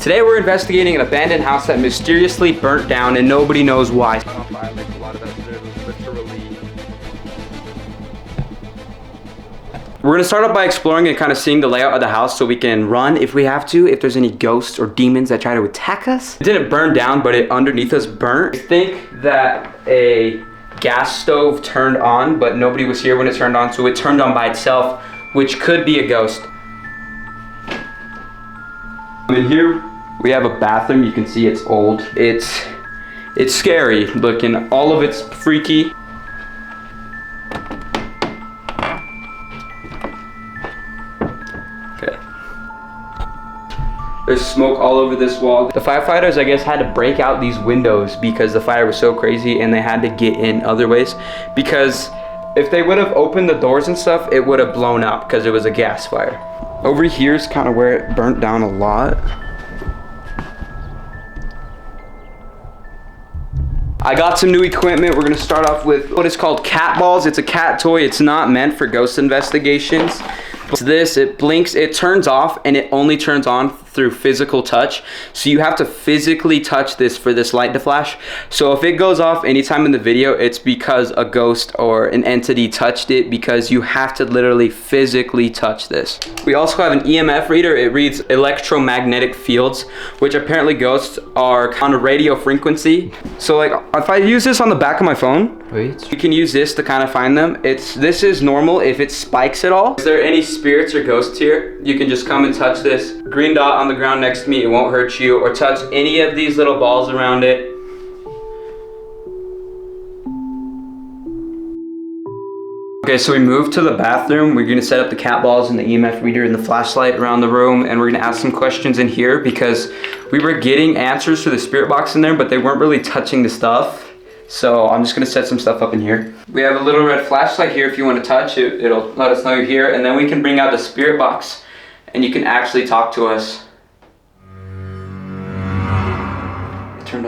Today we're investigating an abandoned house that mysteriously burnt down and nobody knows why. We're gonna start off by exploring and kind of seeing the layout of the house so we can run if we have to, if there's any ghosts or demons that try to attack us. It didn't burn down, but it underneath us burnt. I think that a gas stove turned on, but nobody was here when it turned on, so it turned on by itself, which could be a ghost. In here, we have a bathroom. You can see it's old. It's scary looking. All of it's freaky. Okay. There's smoke all over this wall. The firefighters, I guess, had to break out these windows because the fire was so crazy and they had to get in other ways. Because if they would have opened the doors and stuff, it would have blown up because it was a gas fire. Over here is kind of where it burnt down a lot. I got some new equipment. We're gonna start off with what is called cat balls. It's a cat toy. It's not meant for ghost investigations. It's this, it blinks, it turns off, and it only turns on through physical touch. So you have to physically touch this for this light to flash. So if it goes off anytime in the video, it's because a ghost or an entity touched it, because you have to literally physically touch this. We also have an EMF reader. It reads electromagnetic fields, which apparently ghosts are on a radio frequency. So like if I use this on the back of my phone, you can use this to kind of find them. This is normal if it spikes at all. Is there any spirits or ghosts here? You can just come and touch this green dot on the ground next to me. It won't hurt you. Or touch any of these little balls around it. Okay, so we moved to the bathroom. We're gonna set up the cat balls and the EMF reader and the flashlight around the room, and we're gonna ask some questions in here because we were getting answers to the spirit box in there, but they weren't really touching the stuff. So I'm just gonna set some stuff up in here. We have a little red flashlight here if you want to touch it. It'll let us know you're here, and then we can bring out the spirit box and you can actually talk to us.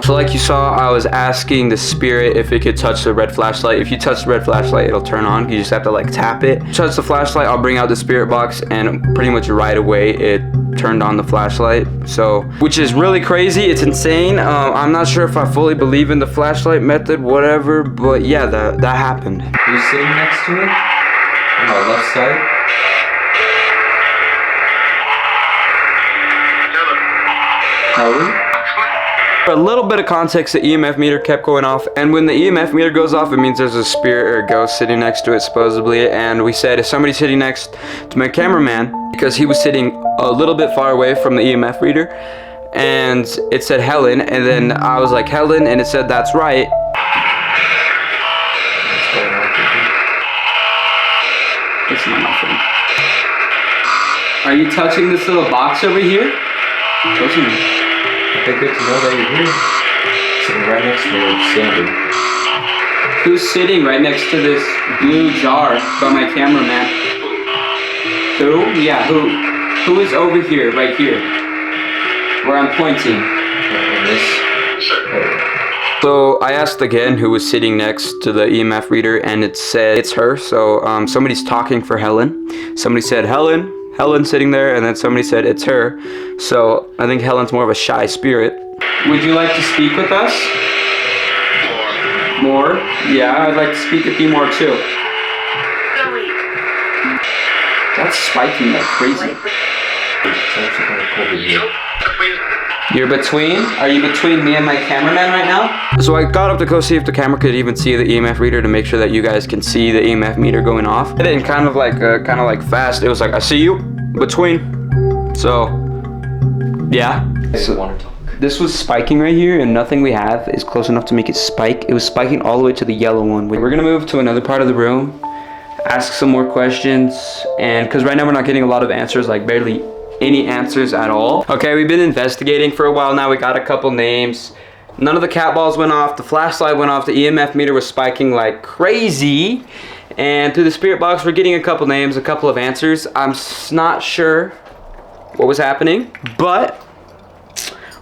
So like you saw, I was asking the spirit if it could touch the red flashlight. If you touch the red flashlight, it'll turn on. You just have to like tap it. Touch the flashlight, I'll bring out the spirit box, and pretty much right away it turned on the flashlight. So, which is really crazy. It's insane. I'm not sure if I fully believe in the flashlight method, whatever, but yeah, that happened. Who's sitting next to it? On our left side? Helen? For a little bit of context, the EMF meter kept going off, and when the EMF meter goes off, it means there's a spirit or a ghost sitting next to it, supposedly. And we said if somebody's sitting next to my cameraman, because he was sitting a little bit far away from the EMF reader, and it said Helen, and then I was like Helen, and it said that's right. It's not nothing. Are you touching this little box over here? Touching it. Okay, good to know that you're here. Sitting right next to Sandy. Who's sitting right next to this blue jar by my cameraman? Who? Yeah, who? Who is over here, right here? Where I'm pointing. So I asked again who was sitting next to the EMF reader, and it said it's her. So somebody's talking for Helen. Somebody said Helen. Helen's sitting there, and then somebody said it's her. So I think Helen's more of a shy spirit. Would you like to speak with us? More? Yeah, I'd like to speak with you more too. That's spiking like crazy. You're between? Are you between me and my cameraman right now? So I got up to go see if the camera could even see the EMF reader to make sure that you guys can see the EMF meter going off. And then kind of like fast, it was like, I see you, between. So, yeah. So, this was spiking right here, and nothing we have is close enough to make it spike. It was spiking all the way to the yellow one. We're gonna move to another part of the room, ask some more questions, and because right now we're not getting a lot of answers, like barely any answers at all. Okay, we've been investigating for a while now. We got a couple names. None of the cat balls went off. The flashlight went off. The EMF meter was spiking like crazy. And through the spirit box, we're getting a couple names, a couple of answers. I'm not sure what was happening, but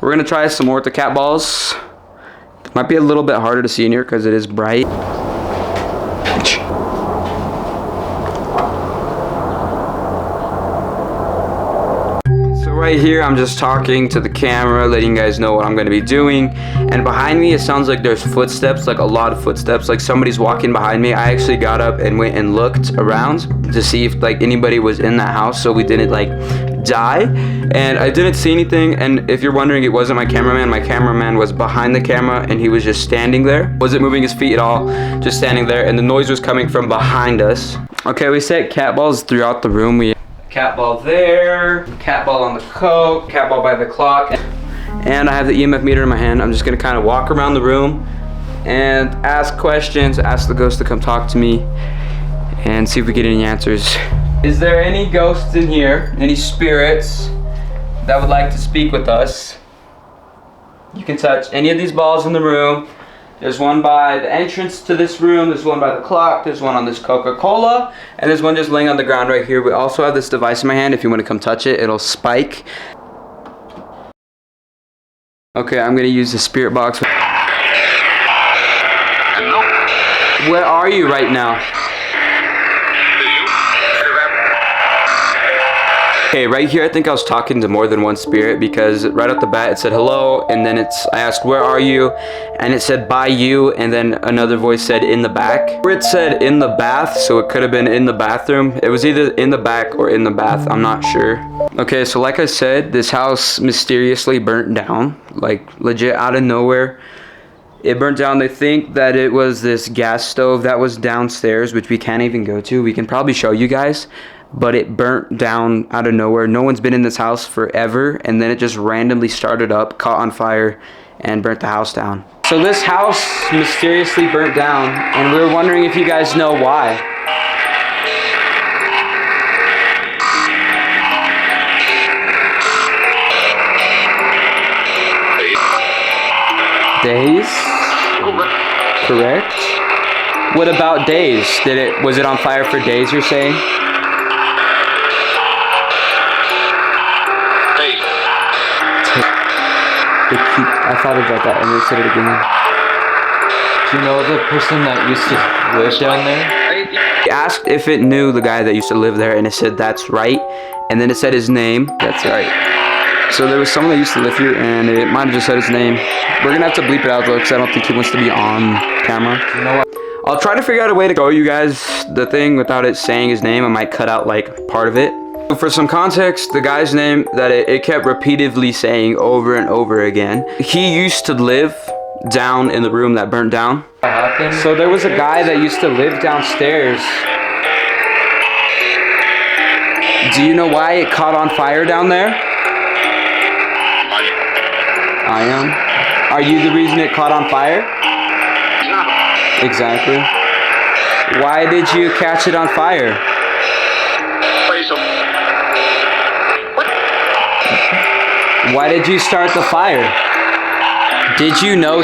we're gonna try some more with the cat balls. Might be a little bit harder to see in here because it is bright. right here, I'm just talking to the camera, letting you guys know what I'm gonna be doing. And behind me, it sounds like there's footsteps, like a lot of footsteps, like somebody's walking behind me. I actually got up and went and looked around to see if like anybody was in that house, so we didn't like die. And I didn't see anything. And if you're wondering, it wasn't my cameraman was behind the camera and he was just standing there. Wasn't moving his feet at all, just standing there, and the noise was coming from behind us. Okay, we set cat balls throughout the room. We cat ball there, cat ball on the coat, cat ball by the clock, and I have the EMF meter in my hand. I'm just gonna kind of walk around the room and ask questions, ask the ghost to come talk to me, and see if we get any answers. Is there any ghosts in here, any spirits that would like to speak with us? You can touch any of these balls in the room. There's one by the entrance to this room, there's one by the clock, there's one on this Coca-Cola, and there's one just laying on the ground right here. We also have this device in my hand. If you want to come touch it, it'll spike. Okay, I'm gonna use the spirit box. Where are you right now? Okay, right here I think I was talking to more than one spirit, because right off the bat it said hello, and then I asked where are you, and it said by you, and then another voice said in the back. Or it said in the bath, so it could have been in the bathroom. It was either in the back or in the bath, I'm not sure. Okay, so like I said, this house mysteriously burnt down, like legit out of nowhere. It burnt down. They think that it was this gas stove that was downstairs, which we can't even go to. We can probably show you guys. But it burnt down out of nowhere. No one's been in this house forever, and then it just randomly started up, caught on fire, and burnt the house down. So this house mysteriously burnt down, and we were wondering if you guys know why. Days? Correct. What about days? Was it on fire for days, you're saying? I thought about that and they said it again. Do you know the person that used to live down there? I asked if it knew the guy that used to live there, and it said that's right. And then it said his name. That's right. So there was someone that used to live here, and it might have just said his name. We're gonna have to bleep it out though, because I don't think he wants to be on camera. You know what? I'll try to figure out a way to show you guys the thing without it saying his name. I might cut out like part of it. For some context, the guy's name that it kept repeatedly saying over and over again, he used to live down in the room that burnt down. What happened? So there was a guy that used to live downstairs. Do you know why it caught on fire down there? I am. Are you the reason it caught on fire? Exactly. Why did you catch it on fire? Why did you start the fire? Did you know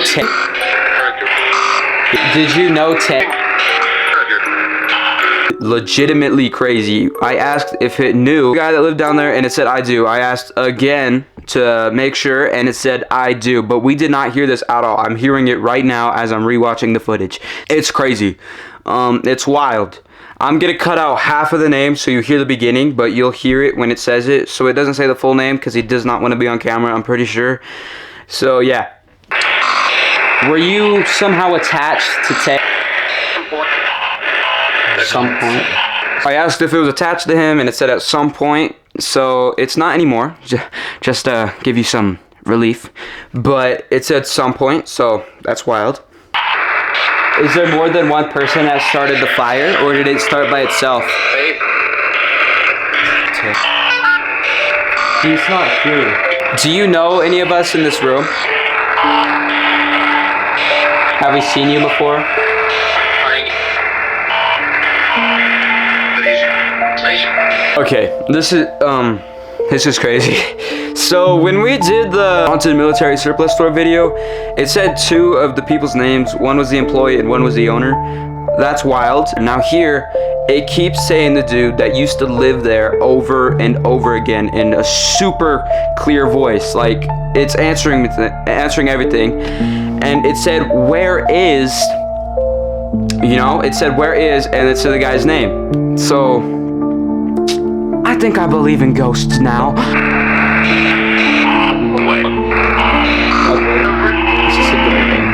legitimately crazy. I asked if it knew the guy that lived down there, and it said I do. I asked again to make sure, and it said I do, but we did not hear this at all. I'm hearing it right now as I'm rewatching the footage. It's crazy. It's wild. I'm gonna cut out half of the name so you hear the beginning, but you'll hear it when it says it. So it doesn't say the full name because he does not want to be on camera, I'm pretty sure. So yeah. Were you somehow attached to Ted? At some point. I asked if it was attached to him, and it said at some point. So it's not anymore. Just to give you some relief. But it said some point, so that's wild. Is there more than one person that started the fire, or did it start by itself? He's not here. Do you know any of us in this room? Have we seen you before? Okay, this is crazy. So when we did the haunted military surplus store video, it said 2 of the people's names. One was the employee and one was the owner. That's wild. Now here, it keeps saying the dude that used to live there over and over again in a super clear voice. Like, it's answering everything. And it said, where is, you know, it said, where is, and it said the guy's name. So, I think I believe in ghosts now. It's just a good thing.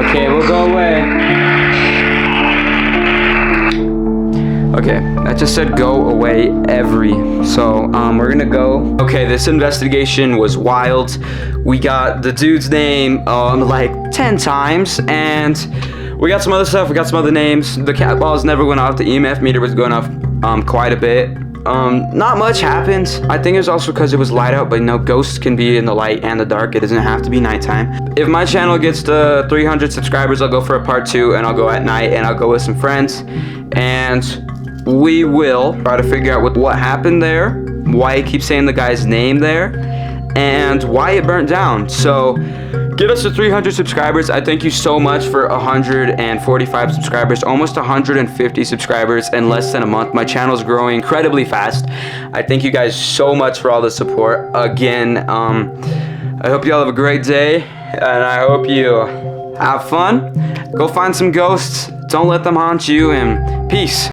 Okay, we'll go away. Okay, that just said go away every. So, we're gonna go. Okay, this investigation was wild. We got the dude's name, like 10 times, and we got some other stuff. We got some other names. The cat balls never went off. The EMF meter was going off, quite a bit. Not much happened. I think it's also because it was light out, but you know, ghosts can be in the light and the dark. It doesn't have to be nighttime. If my channel gets to 300 subscribers, I'll go for a part 2, and I'll go at night, and I'll go with some friends, and we will try to figure out what happened there, why it keeps saying the guy's name there, and why it burnt down. So get us to 300 subscribers. I thank you so much for 145 subscribers, almost 150 subscribers in less than a month. My channel's growing incredibly fast. I thank you guys so much for all the support. Again, I hope you all have a great day, and I hope you have fun. Go find some ghosts. Don't let them haunt you, and peace.